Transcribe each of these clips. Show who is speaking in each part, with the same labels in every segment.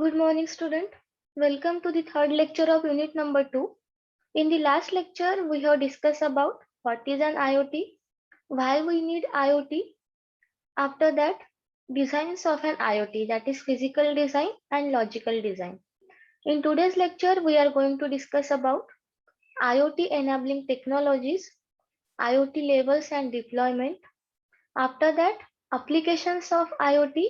Speaker 1: Good morning, student. Welcome to the third lecture of unit number 2. In the last lecture, we have discussed about what is an IoT, why we need IoT. After that, designs of an IoT, that is physical design and logical design. In today's lecture, we are going to discuss about IoT enabling technologies, IoT levels and deployment. After that, applications of IoT.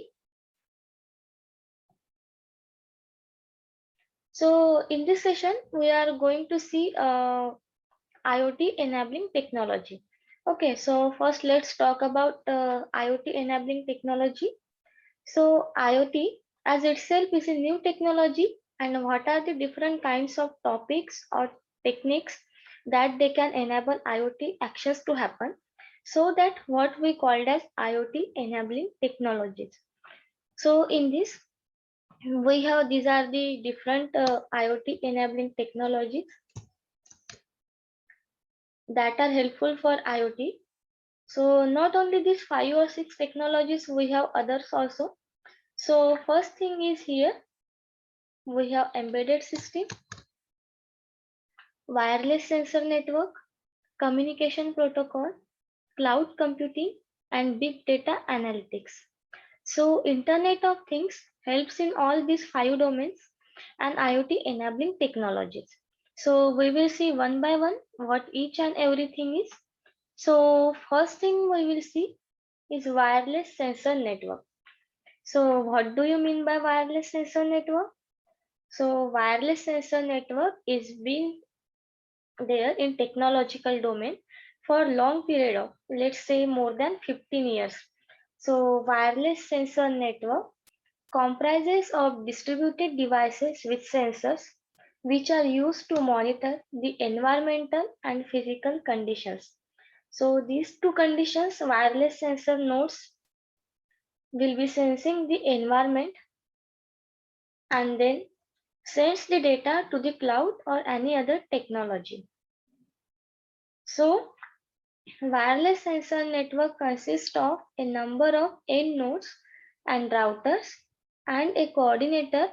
Speaker 1: So in this session, we are going to see IoT enabling technology. Okay, so first let's talk about IoT enabling technology. So IoT as itself is a new technology, and what are the different kinds of topics or techniques that they can enable IoT actions to happen. So that what we called as IoT enabling technologies. So in this we have these are the different IoT enabling technologies that are helpful for IoT. So not only these 5 or 6 technologies, we have others also. So first thing is here, we have embedded system, wireless sensor network, communication protocol, cloud computing, and big data analytics. So Internet of Things helps in all these 5 domains and IoT enabling technologies. So we will see one by one what each and everything is. So first thing we will see is wireless sensor network. So what do you mean by wireless sensor network? So wireless sensor network is been there in technological domain for long period of, let's say, more than 15 years. So wireless sensor network comprises of distributed devices with sensors which are used to monitor the environmental and physical conditions. So these two conditions, wireless sensor nodes will be sensing the environment and then sends the data to the cloud or any other technology. So wireless sensor network consists of a number of end nodes and routers and a coordinator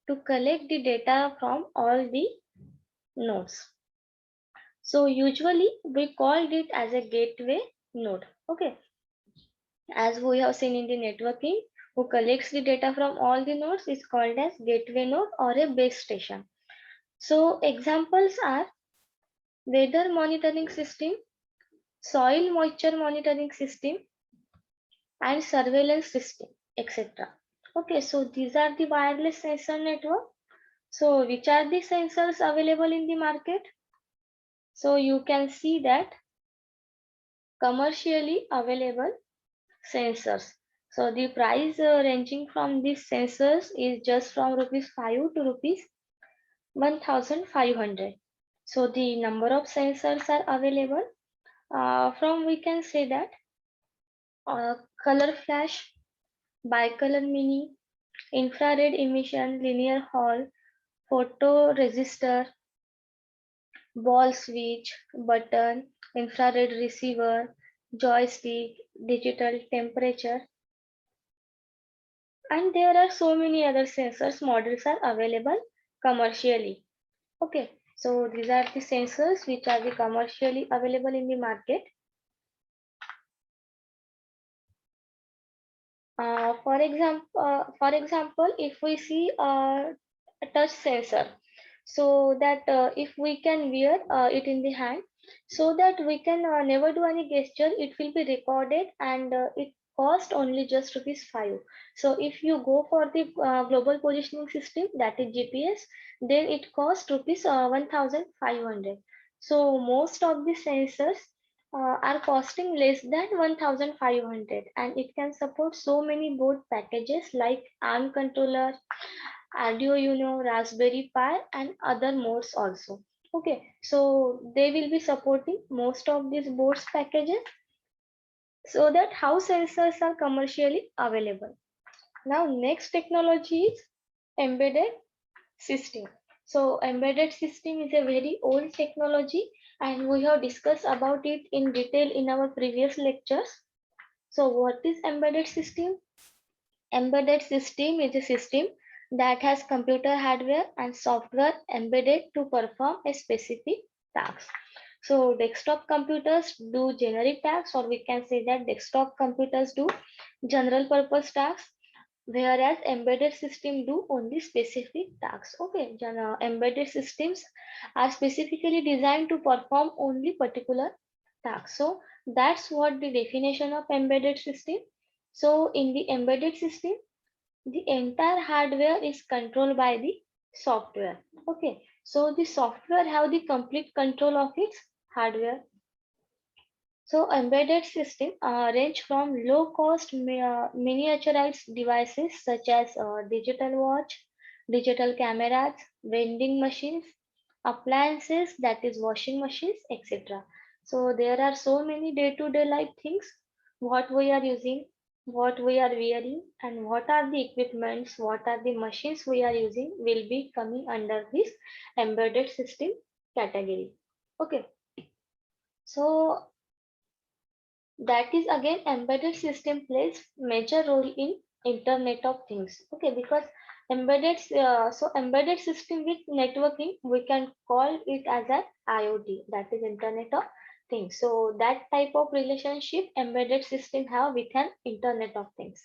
Speaker 1: to collect the data from all the nodes. So usually we called it as a gateway node. Okay, as we have seen in the networking, who collects the data from all the nodes is called as gateway node or a base station. So examples are weather monitoring system, soil moisture monitoring system, and surveillance system, etc. Okay, so these are the wireless sensor network. So which are the sensors available in the market? So you can see that commercially available sensors. So the price ranging from these sensors is just from rupees 5 to rupees 1500. So the number of sensors are available. From we can say that uh, color flash, bicolor mini, infrared emission, linear Hall, photo resistor, ball switch, button, infrared receiver, joystick, digital temperature, and there are so many other sensors models are available commercially. Okay, so these are the sensors which are the commercially available in the market. For example, if we see a touch sensor, so that if we can wear it in the hand, so that we can never do any gesture, it will be recorded and it cost only just rupees 5. So if you go for the global positioning system, that is GPS, then it costs rupees 1500. So most of the sensors are costing less than 1500, and it can support so many board packages like ARM controller, Arduino, Raspberry Pi, and other modes also. Okay, so they will be supporting most of these boards packages, so that how sensors are commercially available. Now next technology is embedded system. So embedded system is a very old technology, and we have discussed about it in detail in our previous lectures. So what is embedded system? Embedded system is a system that has computer hardware and software embedded to perform a specific task. So desktop computers do generic tasks, or we can say that desktop computers do general purpose tasks, whereas embedded system do only specific tasks. Okay, embedded systems are specifically designed to perform only particular tasks. So that's what the definition of embedded system. So in the embedded system, the entire hardware is controlled by the software. Okay, so the software have the complete control of its hardware. So embedded system range from low cost miniaturized devices such as digital watch, digital cameras, vending machines, appliances, that is washing machines, etc. So there are so many day-to-day life things what we are using, what we are wearing, and what are the equipments, what are the machines we are using will be coming under this embedded system category. Okay, so that is again embedded system plays major role in internet of things. Okay, because embedded system with networking, we can call it as an IoT, that is internet of things. So that type of relationship embedded system have with an internet of things.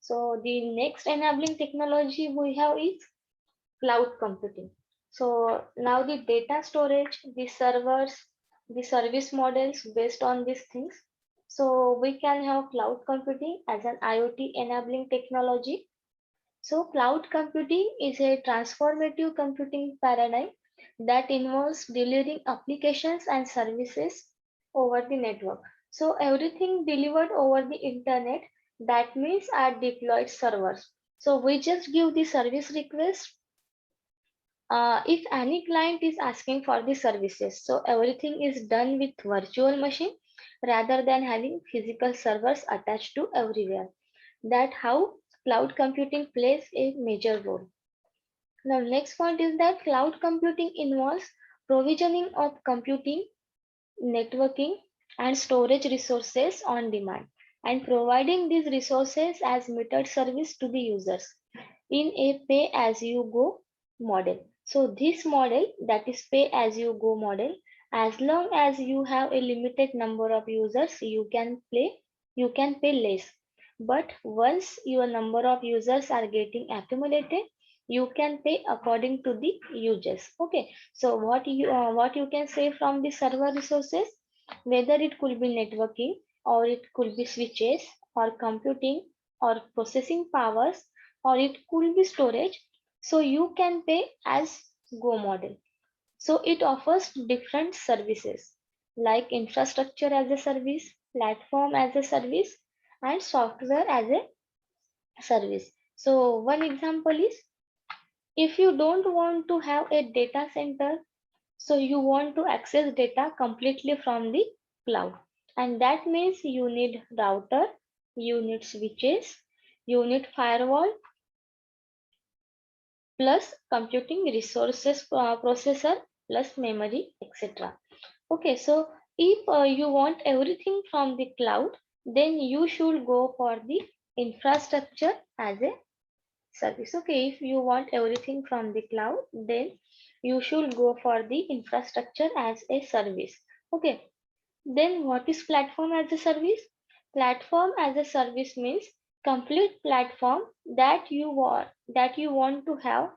Speaker 1: So the next enabling technology we have is cloud computing. So now the data storage, the servers, the service models based on these things. So we can have cloud computing as an IoT enabling technology. So cloud computing is a transformative computing paradigm that involves delivering applications and services over the network. So everything delivered over the internet, that means are deployed servers. So we just give the service request if any client is asking for the services. So everything is done with virtual machine rather than having physical servers attached to everywhere. That how cloud computing plays a major role. Now next point is that cloud computing involves provisioning of computing, networking, and storage resources on demand, and providing these resources as metered service to the users in a pay as you go model. So this model, that is pay as you go model, as long as you have a limited number of users, you can pay less. But once your number of users are getting accumulated, you can pay according to the users. Okay, so what you can say from the server resources, whether it could be networking, or it could be switches, or computing, or processing powers, or it could be storage. So you can pay as go model. So it offers different services like infrastructure as a service, platform as a service, and software as a service. So one example is, if you don't want to have a data center, so you want to access data completely from the cloud. And that means you need router, you need switches, you need firewall, plus computing resources, processor, plus memory, etc. Okay, so if you want everything from the cloud, then you should go for the infrastructure as a service. Okay, if you want everything from the cloud, then you should go for the infrastructure as a service. Okay, then what is platform as a service? Platform as a service means complete platform that you want to have,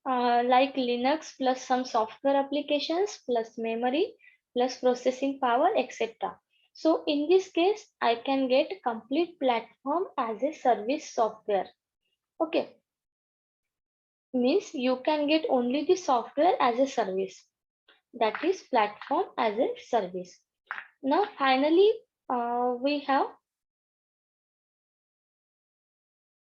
Speaker 1: like Linux plus some software applications plus memory plus processing power, etc. So in this case, I can get complete platform as a service software. Okay, means you can get only the software as a service. That is platform as a service. Now finally, we have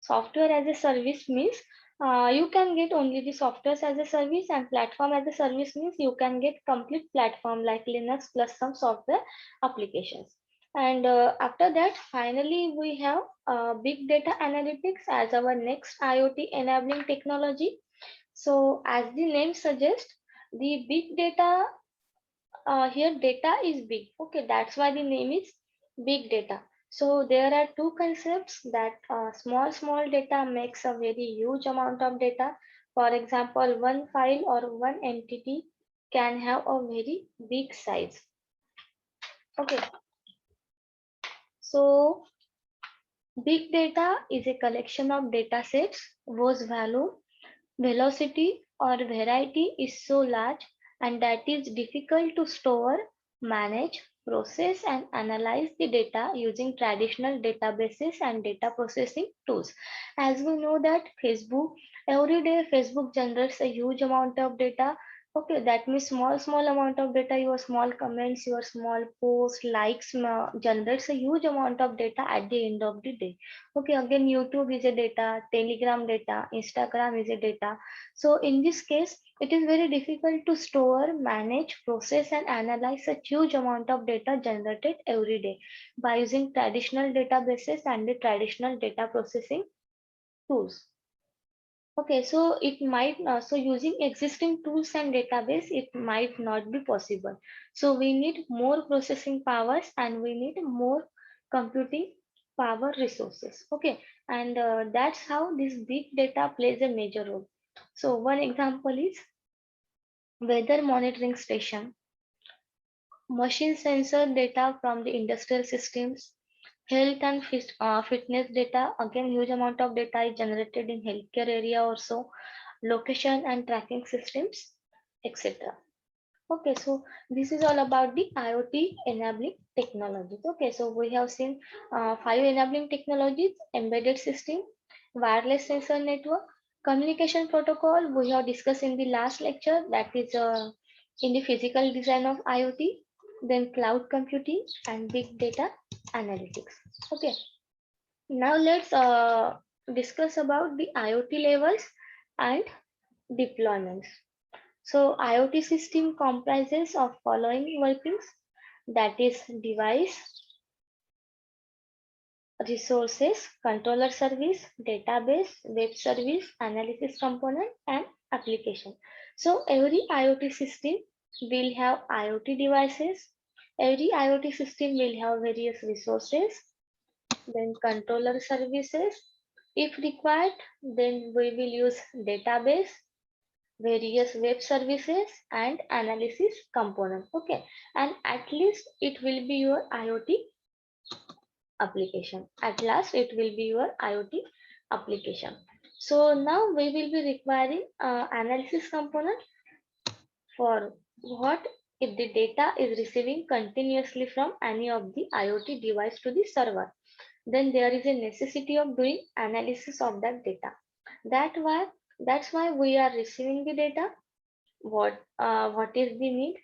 Speaker 1: software as a service means you can get only the software as a service, and platform as a service means you can get complete platform like Linux plus some software applications. And after that, finally, we have big data analytics as our next IoT enabling technology. So as the name suggests, the big data, here data is big. Okay, that's why the name is big data. So there are two concepts that small data makes a very huge amount of data. For example, one file or one entity can have a very big size. Okay, so big data is a collection of data sets whose velocity or variety is so large and that is difficult to store, manage, process and analyze the data using traditional databases and data processing tools. As we know that every day Facebook generates a huge amount of data. Okay, that means small amount of data, your small comments, your small posts, likes generates a huge amount of data at the end of the day. Okay, again YouTube is a data, Telegram data, Instagram is a data. So in this case, it is very difficult to store, manage, process and analyze such huge amount of data generated every day by using traditional databases and the traditional data processing tools. Okay, so it might so using existing tools and database, it might not be possible. So we need more processing powers and we need more computing power resources. Okay, and that's how this big data plays a major role. So one example is weather monitoring station, machine sensor data from the industrial systems, health and fitness data. Again, huge amount of data is generated in healthcare area also, location and tracking systems, etc. Okay, so this is all about the IoT enabling technologies. Okay, so we have seen 5 enabling technologies: embedded system, wireless sensor network, communication protocol. We have discussed in the last lecture, that is in the physical design of IoT, then cloud computing and big data analytics. Okay, now let's discuss about the IoT levels and deployments. So IoT system comprises of following workings, that is device, resources, controller service, database, web service, analysis component and application. So every IoT system will have IoT devices. Every IoT system will have various resources, then controller services. If required, then we will use database, various web services and analysis component. Okay, and at least it will be your IoT application. At last it will be your IoT application. So now we will be requiring analysis component. For what? If the data is receiving continuously from any of the IoT device to the server, then there is a necessity of doing analysis of that data. That's why we are receiving the data. What is the need?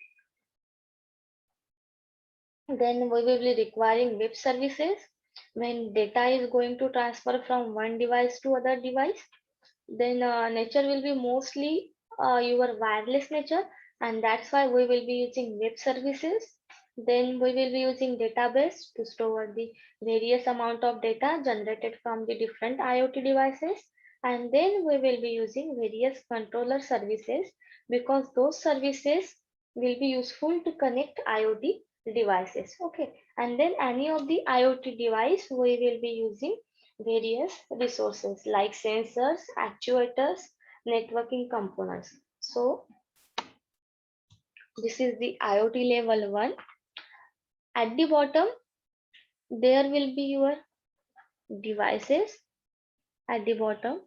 Speaker 1: Then we will be requiring web services. When data is going to transfer from one device to other device, then nature will be mostly your wireless nature, and that's why we will be using web services. Then we will be using database to store the various amount of data generated from the different IoT devices. And then we will be using various controller services, because those services will be useful to connect IoT devices. Okay, and then any of the IoT device we will be using various resources like sensors, actuators, networking components. So this is the IoT level 1. At the bottom, there will be your devices. At the bottom,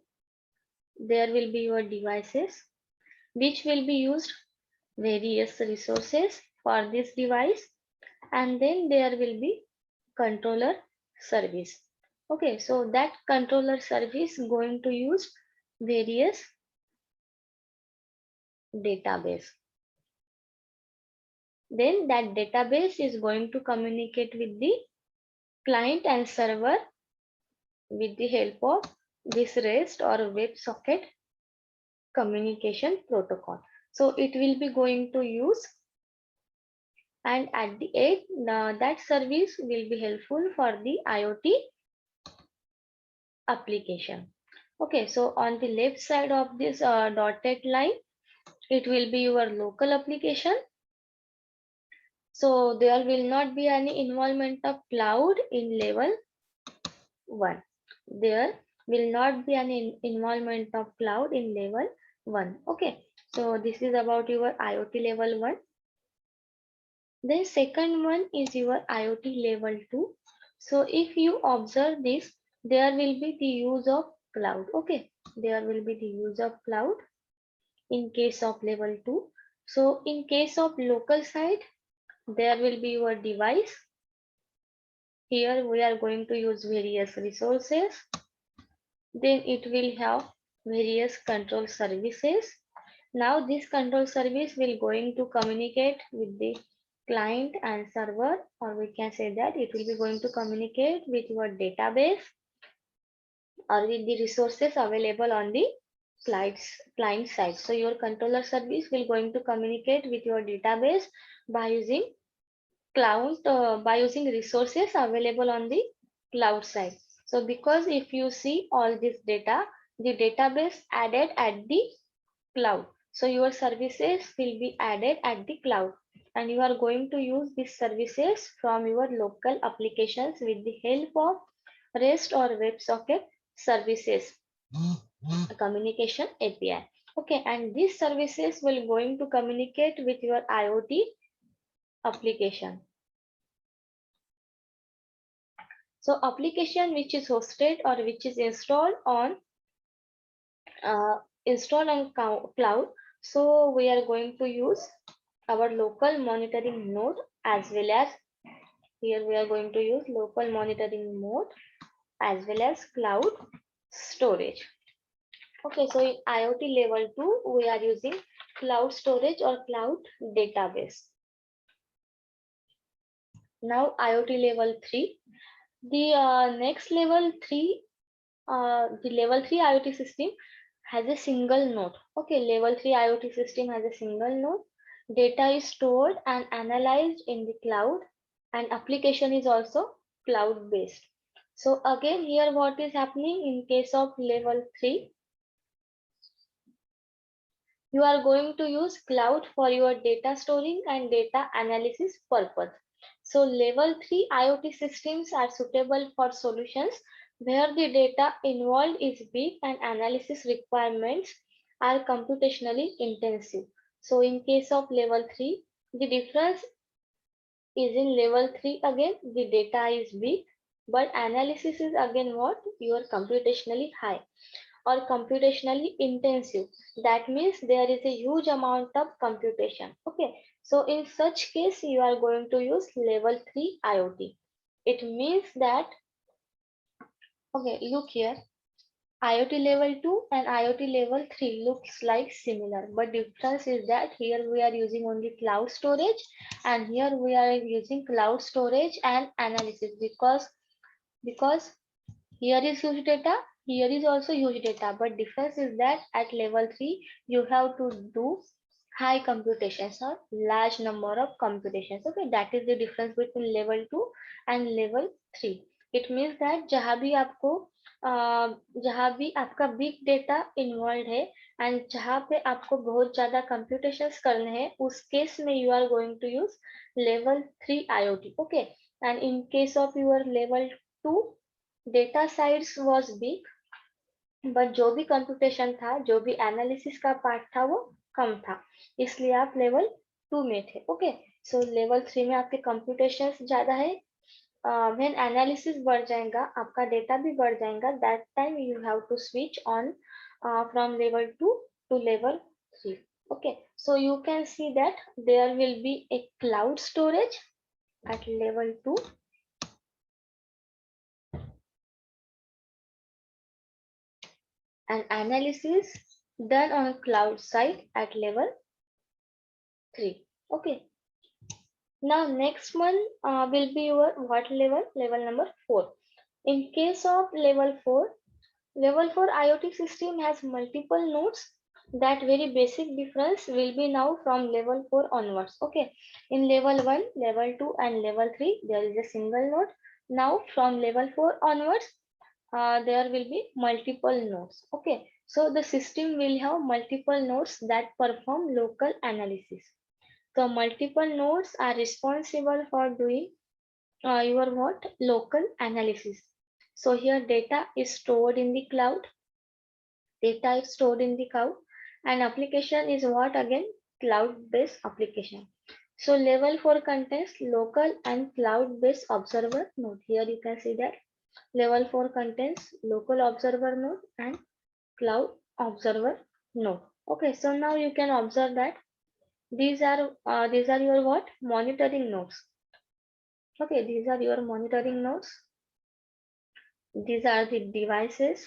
Speaker 1: there will be your devices which will be used various resources for this device, and then there will be controller service. Okay, so that controller service going to use various database. Then that database is going to communicate with the client and server with the help of this REST or WebSocket communication protocol. So it will be going to use, and at the end that service will be helpful for the IoT application. Okay, so on the left side of this dotted line, it will be your local application. So there will not be any involvement of cloud in level 1. There will not be any involvement of cloud in level 1. Okay. So this is about your IoT level 1. Then second one is your IoT level 2. So if you observe this, there will be the use of cloud. Okay. There will be the use of cloud in case of level 2. So in case of local side, there will be your device. Here we are going to use various resources. Then it will have various control services. Now this control service will going to communicate with the client and server, or we can say that it will be going to communicate with your database or with the resources available on the client side. So your controller service will going to communicate with your database by using by using resources available on the cloud side. So because if you see all this data, the database added at the cloud. So your services will be added at the cloud, and you are going to use these services from your local applications with the help of REST or WebSocket services communication API. Okay, and these services will going to communicate with your IoT application. So application which is hosted or which is uh, installed on cloud. So we are going to use our local monitoring node, as well as here we are going to use local monitoring mode as well as cloud storage. Okay, so in IoT level 2, we are using cloud storage or cloud database. Now IoT level 3. The next level 3, the level 3 IoT system has a single node. Okay, level 3 IoT system has a single node. Data is stored and analyzed in the cloud, and application is also cloud based. So again, here what is happening in case of level 3, you are going to use cloud for your data storing and data analysis purpose. So level 3 IoT systems are suitable for solutions where the data involved is big and analysis requirements are computationally intensive. So in case of level 3, the difference is in level 3 again, the data is big, but analysis is again what? Your computationally high or computationally intensive. That means there is a huge amount of computation. Okay, so in such case you are going to use level 3 IoT. It means that, okay, look here, IoT level 2 and IoT level 3 looks like similar, but difference is that here we are using only cloud storage and here we are using cloud storage and analysis, because here is huge data, here is also huge data, but difference is that at level 3 you have to do high computations or large number of computations. Okay, that is the difference between level 2 and level 3. It means that जहाँ भी आपका big data involve है and जहाँ पे आपको बहुत ज्यादा computations करने हैं, उस केस में you are going to use level 3 IoT. Okay, and in case of your level 2, data size was big, but जो भी कंप्यूटेशन था, जो भी एनालिसिस का पार्ट था, वो कम था, इसलिए आप लेवल 2 में थे. ओके, सो लेवल 3 में आपके कंप्यूटेशन ज्यादा है. व्हेन एनालिसिस बढ़ जाएगा, आपका डेटा भी बढ़ जाएगा, that time you have to switch on from level 2 to level 3. Okay, so you can see that there will be a cloud storage at level 2, and analysis done on cloud side at level 3. Okay, now next one will be your what level? Level number 4. In case of level 4, level 4 IoT system has multiple nodes. That very basic difference will be now from level 4 onwards. Okay, in level 1, level 2 and level 3 there is a single node. Now from level 4 onwards, there will be multiple nodes. Okay, so the system will have multiple nodes that perform local analysis. So multiple nodes are responsible for doing your what? Local analysis. So here data is stored in the cloud. Data is stored in the cloud, and application is what again? Cloud-based application. So level 4 contains local and cloud-based observer node. Here you can see that level 4 contains local observer node and cloud observer node. Okay, so now you can observe that these are your what? Monitoring nodes. Okay, these are your monitoring nodes. These are the devices,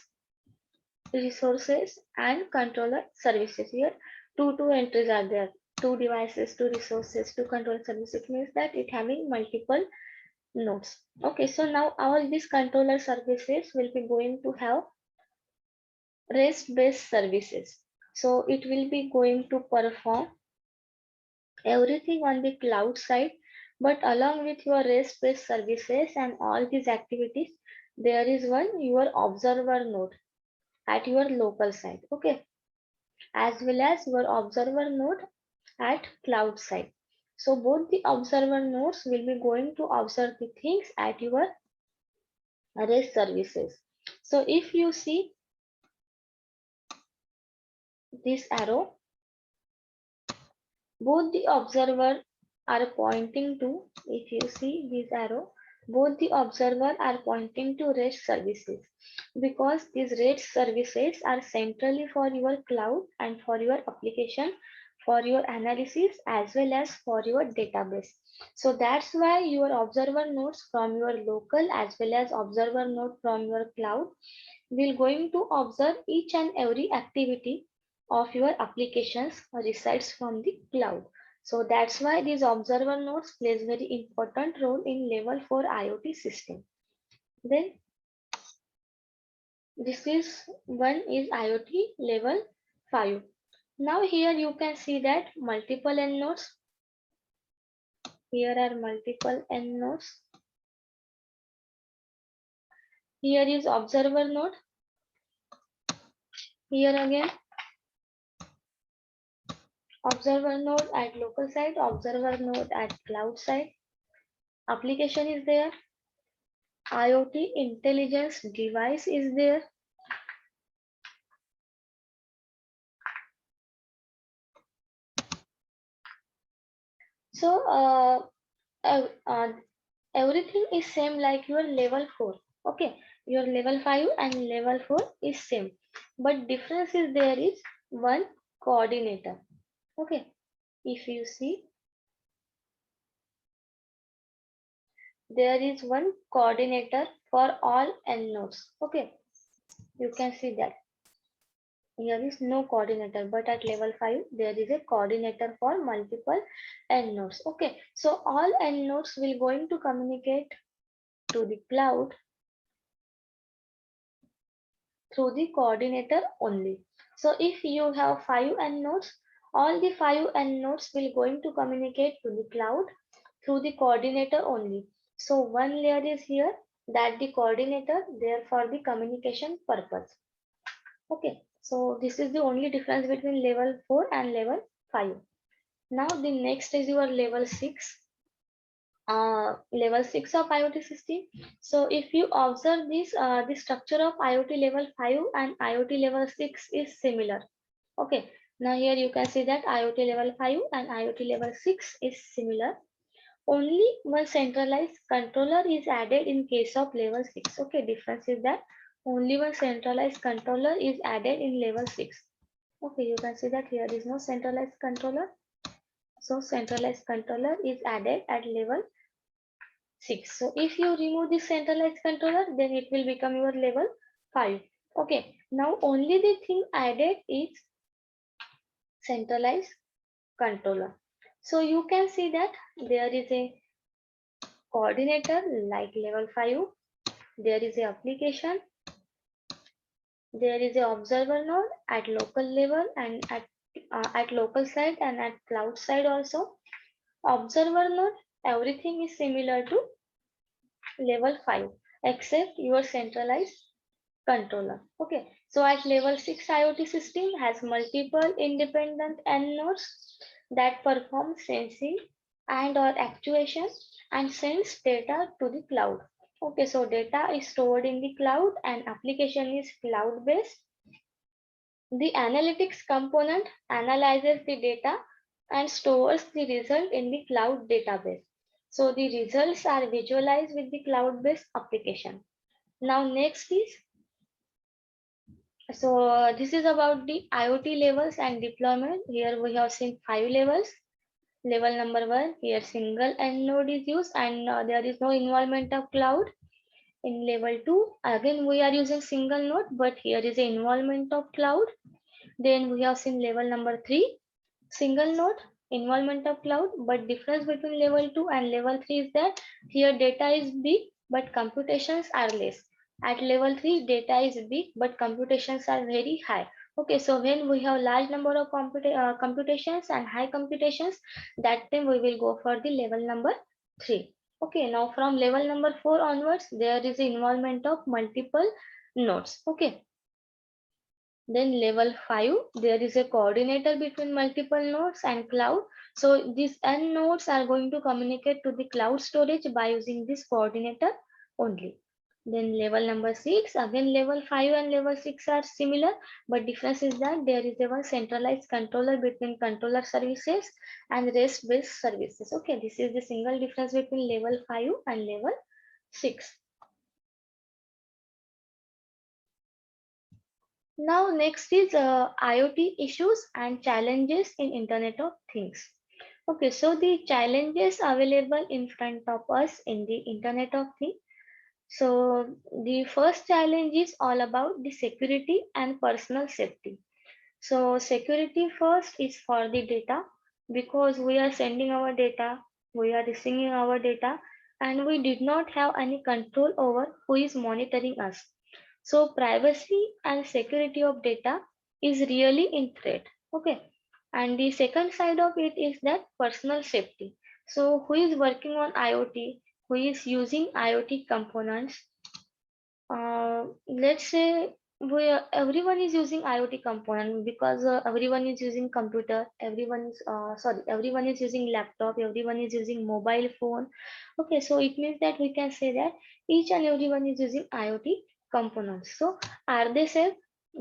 Speaker 1: resources, and controller services. Here, two entries are there. Two devices, two resources, two controller services. It means that it having multiple nodes. Okay, so now all these controller services will be going to have REST-based services. So it will be going to perform everything on the cloud side, but along with your REST-based services and all these activities, there is one your observer node at your local site, okay, as well as your observer node at cloud side. So both the observer nodes will be going to observe the things at your REST services. So if you see this arrow, both the observer are pointing to, if you see this arrow, both the observer are pointing to REST services, because these REST services are centrally for your cloud and for your application, for your analysis, as well as for your database. So that's why your observer nodes from your local as well as observer node from your cloud will going to observe each and every activity of your applications resides from the cloud. So that's why these observer nodes plays very important role in level 4 IoT system. Then this is one is IoT level 5. Now here you can see that multiple end nodes. Here are multiple end nodes. Here is observer node. Here again observer node at local site, observer node at cloud site. Application is there. IoT intelligence device is there. So everything is same like your level 4. Okay, your level 5 and level 4 is same, but difference is there is one coordinator. Okay, if you see, there is one coordinator for all end nodes. Okay, you can see that here is no coordinator, but at level 5 there is a coordinator for multiple end nodes. Okay, so all end nodes will going to communicate to the cloud through the coordinator only. So if you have 5 end nodes, all the 5 end nodes will going to communicate to the cloud through the coordinator only. So one layer is here, that the coordinator there for the communication purpose. Okay, so this is the only difference between level 4 and level 5. Now the next is your level 6. Level 6 of IoT system. So if you observe this, the structure of IoT level 5 and IoT level 6 is similar. Okay, now here you can see that IoT level 5 and IoT level 6 is similar. Only one centralized controller is added in case of level 6. Okay, difference is that only one centralized controller is added in level 6. Okay, you can see that here is no centralized controller. So centralized controller is added at level 6. So if you remove this centralized controller, then it will become your level 5. Okay, now only the thing added is centralized controller. So you can see that there is a coordinator like level 5. There is a application. There is a observer node at local level and at local side and at cloud side also. Observer node, everything is similar to level 5 except your centralized controller. Okay, so at level 6 IoT system has multiple independent end nodes that perform sensing and or actuation and sends data to the cloud. Okay, so data is stored in the cloud and application is cloud based. The analytics component analyzes the data and stores the result in the cloud database. So the results are visualized with the cloud-based application. Now next is, this is about the IoT levels and deployment. Here we have seen 5 levels. Level number 1, here single end node is used and there is no involvement of cloud. In level 2, again we are using single node, but here is the involvement of cloud. Then we have seen level number 3, single node, involvement of cloud, but difference between level 2 and level 3 is that here data is big, but computations are less. At level 3, data is big, but computations are very high. Okay, so when we have large number of computations and high computations, that time we will go for the level number 3. Okay, now from level number 4 onwards, there is involvement of multiple nodes. Okay, then level 5, there is a coordinator between multiple nodes and cloud. So these n nodes are going to communicate to the cloud storage by using this coordinator only. Then level number 6, again level 5 and level 6 are similar, but difference is that there is a one centralized controller between controller services and REST-based services. Okay, this is the single difference between level 5 and level 6. Now next is IoT issues and challenges in Internet of Things. Okay, so the challenges available in front of us in the Internet of Things. So the first challenge is all about the security and personal safety. So security first is for the data, because we are sending our data, we are receiving our data, and we did not have any control over who is monitoring us. So privacy and security of data is really in threat. Okay. And the second side of it is that personal safety. So who is working on IoT, who is using IoT components, let's say everyone is using IoT component, because everyone is using computer, everyone is using laptop, everyone is using mobile phone. Okay, so it means that we can say that each and everyone is using IoT components. So are they safe?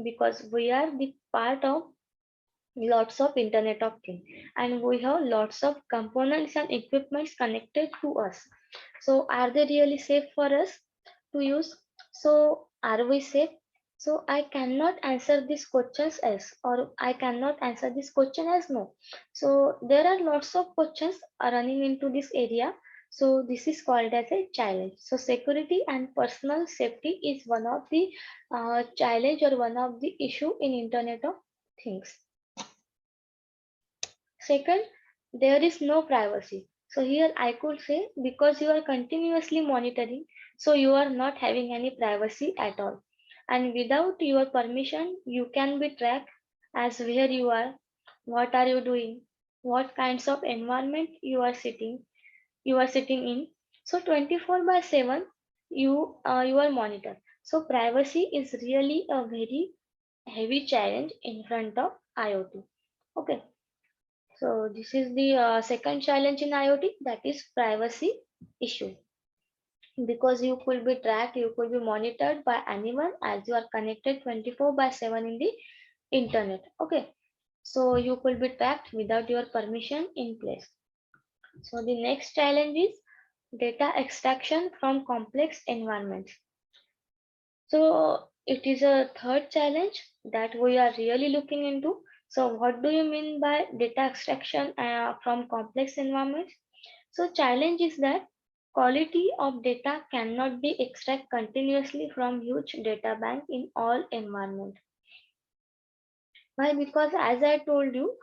Speaker 1: Because we are the part of lots of Internet of Things, and we have lots of components and equipments connected to us. So are they really safe for us to use? So are we safe? So I cannot answer these questions as, or I cannot answer this question as no. So there are lots of questions are running into this area. So this is called as a challenge. So security and personal safety is one of the challenge or one of the issue in Internet of Things. Second, there is no privacy. So here I could say, because you are continuously monitoring, so you are not having any privacy at all. And without your permission, you can be tracked as where you are, what are you doing, what kinds of environment you are sitting in. So 24/7 you are monitored. So privacy is really a very heavy challenge in front of IoT. Okay. So this is the second challenge in IoT, that is privacy issue. Because you could be tracked, you could be monitored by anyone as you are connected 24/7 in the internet. Okay. So you could be tracked without your permission in place. So the next challenge is data extraction from complex environments. So it is a third challenge that we are really looking into. So what do you mean by data extraction from complex environments? So challenge is that quality of data cannot be extracted continuously from huge data bank in all environment. Why? Because as I told you,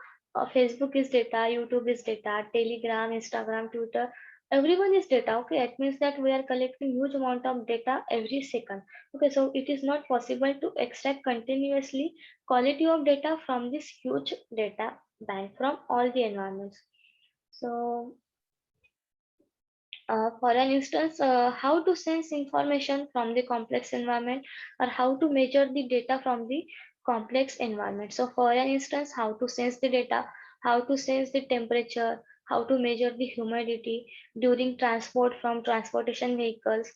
Speaker 1: Facebook is data, YouTube is data, Telegram, Instagram, Twitter, everyone is data. Okay, it means that we are collecting huge amount of data every second. Okay, so it is not possible to extract continuously quality of data from this huge data bank from all the environments. So for an instance, how to sense information from the complex environment, or how to measure the data from the complex environment. So for an instance, how to sense the data, how to sense the temperature, how to measure the humidity during transport from transportation vehicles.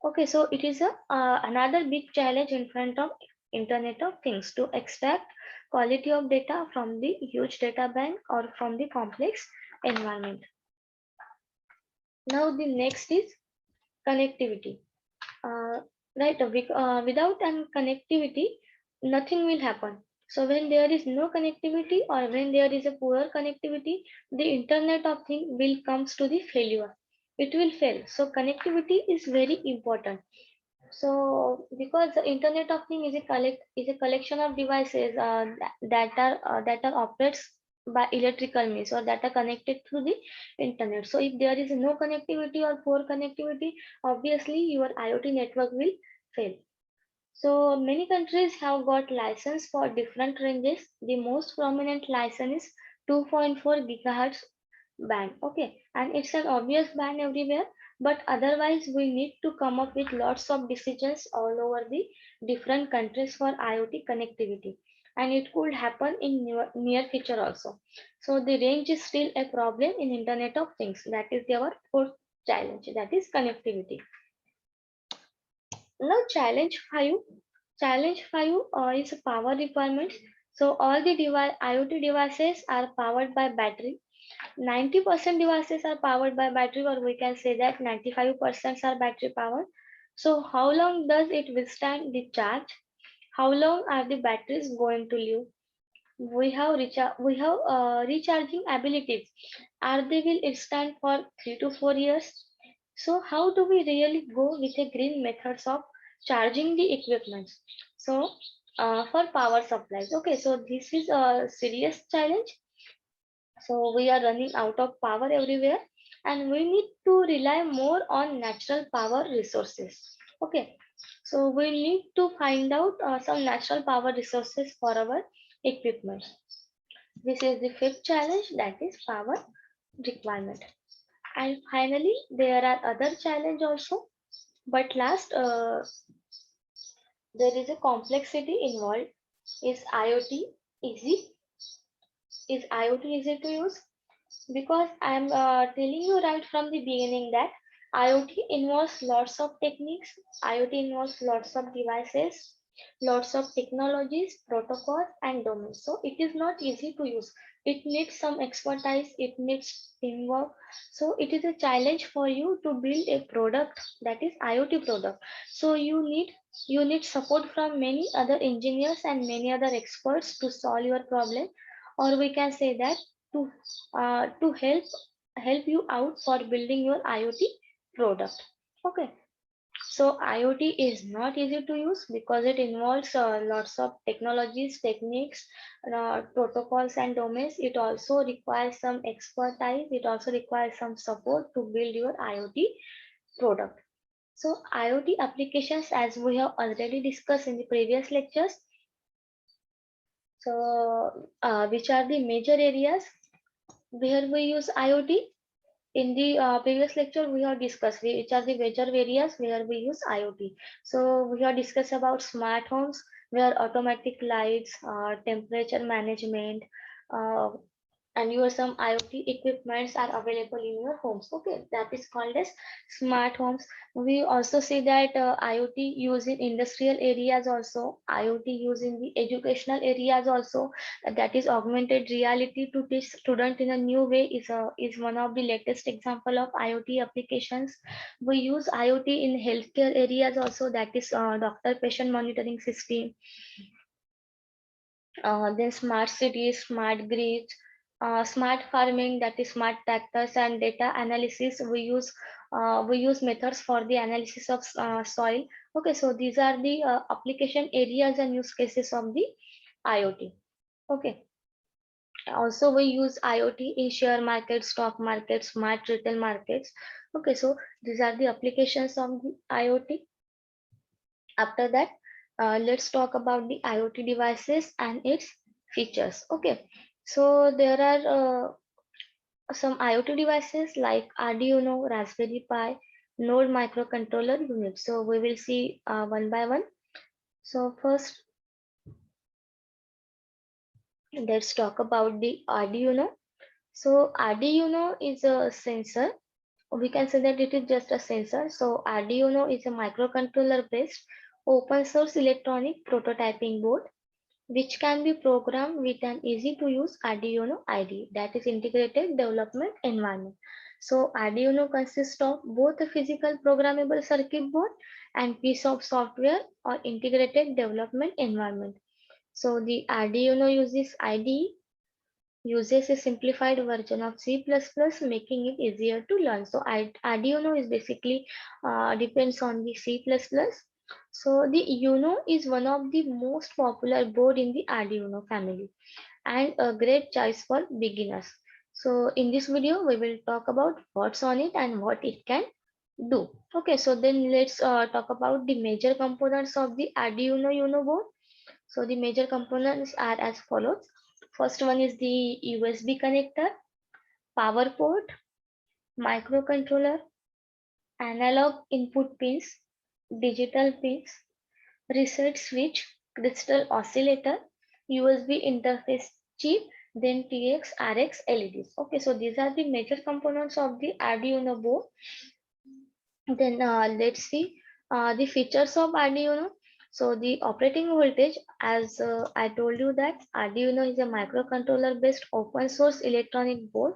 Speaker 1: Okay, so it is a another big challenge in front of Internet of Things to extract quality of data from the huge data bank or from the complex environment. Now the next is connectivity. Uh, right, without an connectivity, nothing will happen. So when there is no connectivity or when there is a poor connectivity, the Internet of Things will comes to the failure. It will fail. So connectivity is very important. So, because the Internet of Things is a collection of devices that are operates by electrical means or that are connected through the internet. So, if there is no connectivity or poor connectivity, obviously your IoT network will fail. So, many countries have got license for different ranges. The most prominent license is 2.4 gigahertz band. Okay, and it's an obvious band everywhere, but otherwise we need to come up with lots of decisions all over the different countries for IoT connectivity, and it could happen in near future also. So the range is still a problem in Internet of Things. That is our fourth challenge, that is connectivity. Now challenge 5 is power requirements. So all the IoT devices are powered by battery. 90% devices are powered by battery, or we can say that 95% are battery powered. So how long does it withstand the charge? How long are the batteries going to live? We have recharging abilities. Are they will stand for 3 to 4 years? So how do we really go with a green methods of charging the equipment? So for power supplies, okay, so this is a serious challenge. So we are running out of power everywhere, and we need to rely more on natural power resources. Okay, so we need to find out some natural power resources for our equipment. This is the fifth challenge, that is power requirement. And finally, there are other challenge also. But last, there is a complexity involved. Is IoT easy? Is IoT easy to use? Because I'm telling you right from the beginning that IoT involves lots of techniques, IoT involves lots of devices, lots of technologies, protocols, and domains. So it is not easy to use. It needs some expertise, it needs teamwork. So it is a challenge for you to build a product, that is IoT product. So you need support from many other engineers and many other experts to solve your problem, or we can say that to to help you out for building your IoT product. Okay, so IoT is not easy to use because it involves lots of technologies, techniques, protocols, and domains. It also requires some expertise. It also requires some support to build your IoT product. So IoT applications, as we have already discussed in the previous lectures, so which are the major areas where we use IoT? In the previous lecture, we have discussed which are the major areas where we use IoT. So we have discussed about smart homes, where automatic lights, temperature management, uh, and your some IoT equipments are available in your homes. Okay, that is called as smart homes. We also see that IoT used in industrial areas also, IoT used in the educational areas also. That is augmented reality to teach student in a new way is one of the latest example of IoT applications. We use IoT in healthcare areas also. That is doctor patient monitoring system, then smart cities, smart grids, smart farming, that is smart tractors, and data analysis. We use methods for the analysis of soil. Okay, so these are the application areas and use cases of the IoT. Okay. Also, we use IoT in share markets, stock markets, smart retail markets. Okay, so these are the applications of the IoT. After that, let's talk about the IoT devices and its features. Okay, so there are some IoT devices like Arduino, Raspberry Pi, Node microcontroller unit. So we will see one by one. So first, let's talk about the Arduino. So Arduino is a sensor. We can say that it is just a sensor. So Arduino is a microcontroller based open source electronic prototyping board which can be programmed with an easy to use Arduino IDE, that is integrated development environment. So Arduino consists of both a physical programmable circuit board and piece of software or integrated development environment. So the Arduino uses IDE, uses a simplified version of C++, making it easier to learn. So Arduino is basically depends on the C++. So the Uno is one of the most popular board in the Arduino family and a great choice for beginners. So in this video, we will talk about what's on it and what it can do. Okay, so then let's talk about the major components of the Arduino Uno board. So the major components are as follows. First one is the USB connector, power port, microcontroller, analog input pins, digital pins, reset switch, crystal oscillator, USB interface chip, then TX, RX, LEDs. Okay, so these are the major components of the Arduino board. Then let's see the features of Arduino. So the operating voltage, as I told you that Arduino is a microcontroller based open source electronic board.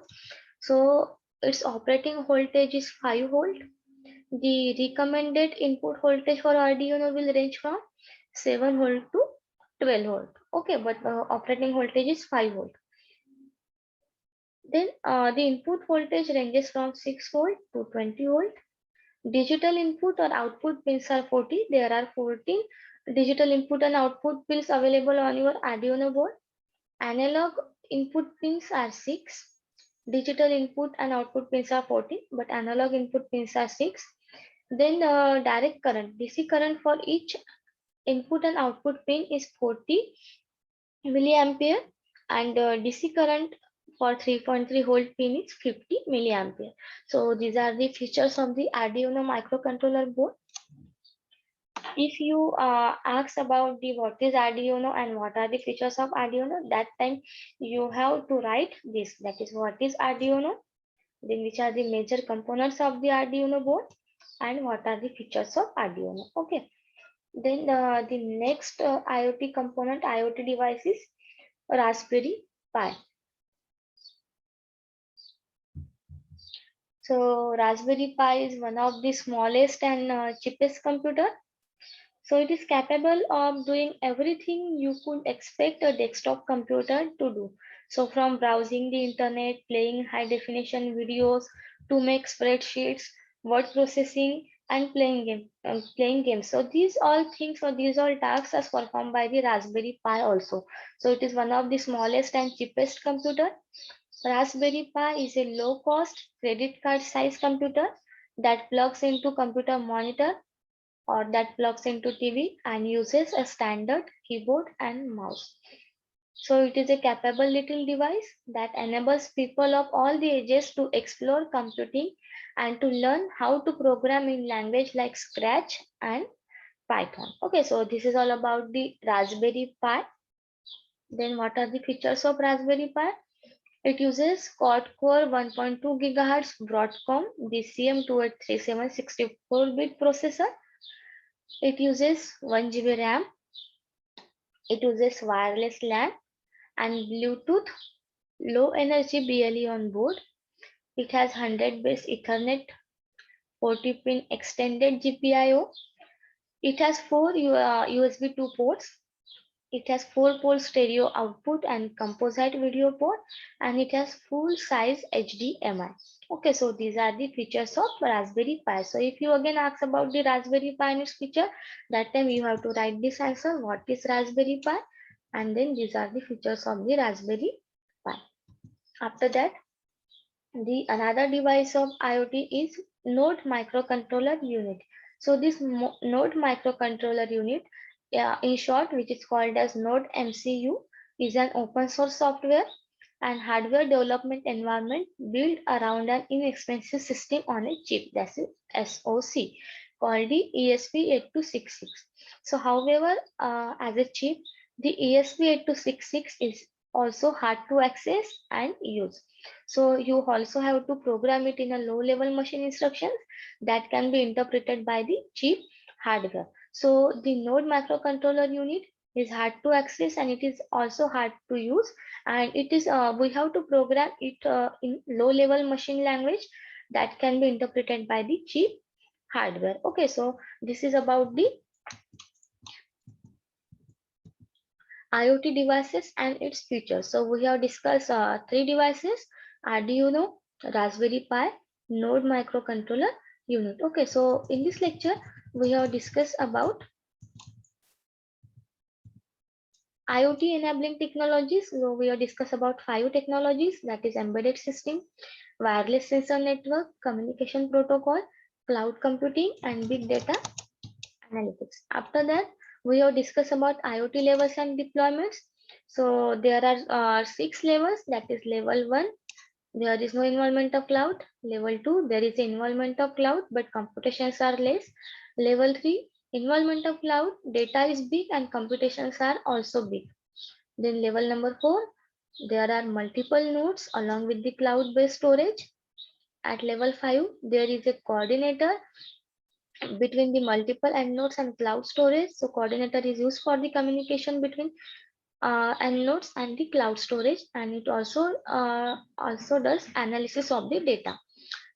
Speaker 1: So its operating voltage is 5 volt. The recommended input voltage for Arduino will range from 7 volt to 12 volt. Okay, but operating voltage is 5 volt. Then the input voltage ranges from 6 volt to 20 volt. Digital input or output pins are 40. There are 14 digital input and output pins available on your Arduino board. Analog input pins are 6. Digital input and output pins are 14, but analog input pins are 6. Then direct current, DC current for each input and output pin is 40 milliampere and DC current for 3.3 volt pin is 50 milliampere. So these are the features of the Arduino microcontroller board. If you ask about the what is Arduino and what are the features of Arduino, that time you have to write this, that is what is Arduino, then which are the major components of the Arduino board and what are the features of Arduino. Okay. Then the next IoT component, IoT device is Raspberry Pi. So Raspberry Pi is one of the smallest and cheapest computer. So it is capable of doing everything you could expect a desktop computer to do. So from browsing the internet, playing high definition videos, to make spreadsheets, word processing, and playing games. So these all things or these all tasks are performed by the Raspberry Pi also. So it is one of the smallest and cheapest computer. Raspberry Pi is a low cost credit card size computer that plugs into computer monitor or that plugs into TV and uses a standard keyboard and mouse. So it is a capable little device that enables people of all the ages to explore computing and to learn how to program in language like Scratch and Python. Okay, so this is all about the Raspberry Pi. Then what are the features of Raspberry Pi? It uses quad-core 1.2 GHz Broadcom BCM2837 64-bit processor. It uses 1 GB RAM. It uses wireless LAN and Bluetooth low energy BLE on board. It has 100 base Ethernet 40 pin extended GPIO. It has 4 USB 2 ports. It has 4-pole stereo output and composite video port, and it has full size HDMI. Okay, so these are the features of Raspberry Pi. So if you again ask about the Raspberry Pi and its feature, that time you have to write this answer, what is Raspberry Pi, and then these are the features of the Raspberry Pi. After that, the another device of IoT is Node microcontroller unit. So this Node microcontroller unit, in short, which is called as Node MCU, is an open source software and hardware development environment built around an inexpensive system on a chip, that's SoC, called the ESP8266. So however, as a chip, the ESP8266 is also hard to access and use. So you also have to program it in a low level machine instructions that can be interpreted by the cheap hardware. So the node microcontroller unit is hard to access and it is also hard to use, and it is we have to program it in low level machine language that can be interpreted by the cheap hardware. Okay, so this is about the IoT devices and its features. So we have discussed three devices: Arduino, Raspberry Pi, Node microcontroller unit. Okay, so in this lecture we have discussed about IoT enabling technologies. So we have discussed about 5 technologies, that is embedded system, wireless sensor network, communication protocol, cloud computing, and big data analytics. After that, we have discussed about IoT levels and deployments. So there are 6 levels, that is level 1. There is no involvement of cloud. Level 2, there is involvement of cloud, but computations are less. Level 3, involvement of cloud, data is big and computations are also big. Then level number 4, there are multiple nodes along with the cloud-based storage. At level 5, there is a coordinator between the multiple end nodes and cloud storage. So coordinator is used for the communication between end nodes and the cloud storage, and it also does analysis of the data.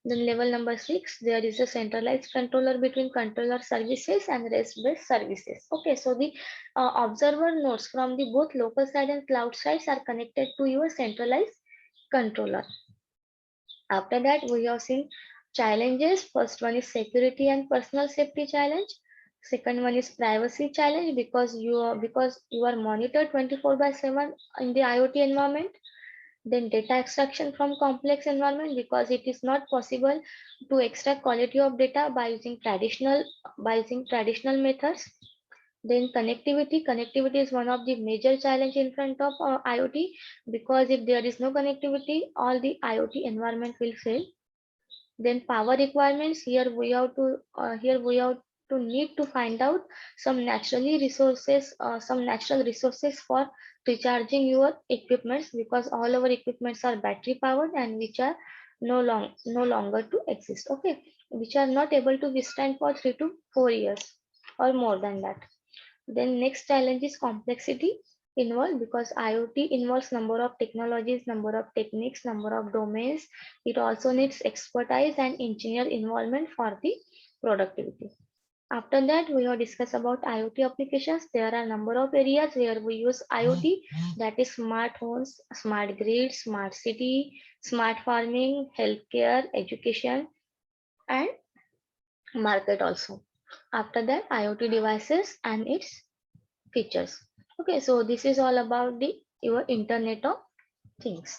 Speaker 1: Then level number 6, there is a centralized controller between controller services and REST-based services. Okay, so the observer nodes from the both local side and cloud sides are connected to your centralized controller. After that, we have seen challenges. First one is security and personal safety challenge. Second one is privacy challenge, because you are monitored 24/7 in the IoT environment. Then data extraction from complex environment, because it is not possible to extract quality of data by using traditional methods. Then connectivity is one of the major challenge in front of IoT, because if there is no connectivity, all the IoT environment will fail. Then power requirements, here we have to need to find out some some natural resources for recharging your equipments, because all our equipments are battery powered and which are no longer to exist. Okay, which are not able to withstand for 3 to 4 years or more than that. Then next challenge is complexity involved, because IoT involves number of technologies, number of techniques, number of domains. It also needs expertise and engineer involvement for the productivity. After that, we have discussed about IoT applications. There are a number of areas where we use IoT, that is smart homes, smart grid, smart city, smart farming, healthcare, education, and market also. After that, IoT devices and its features. Okay, so this is all about the your Internet of Things.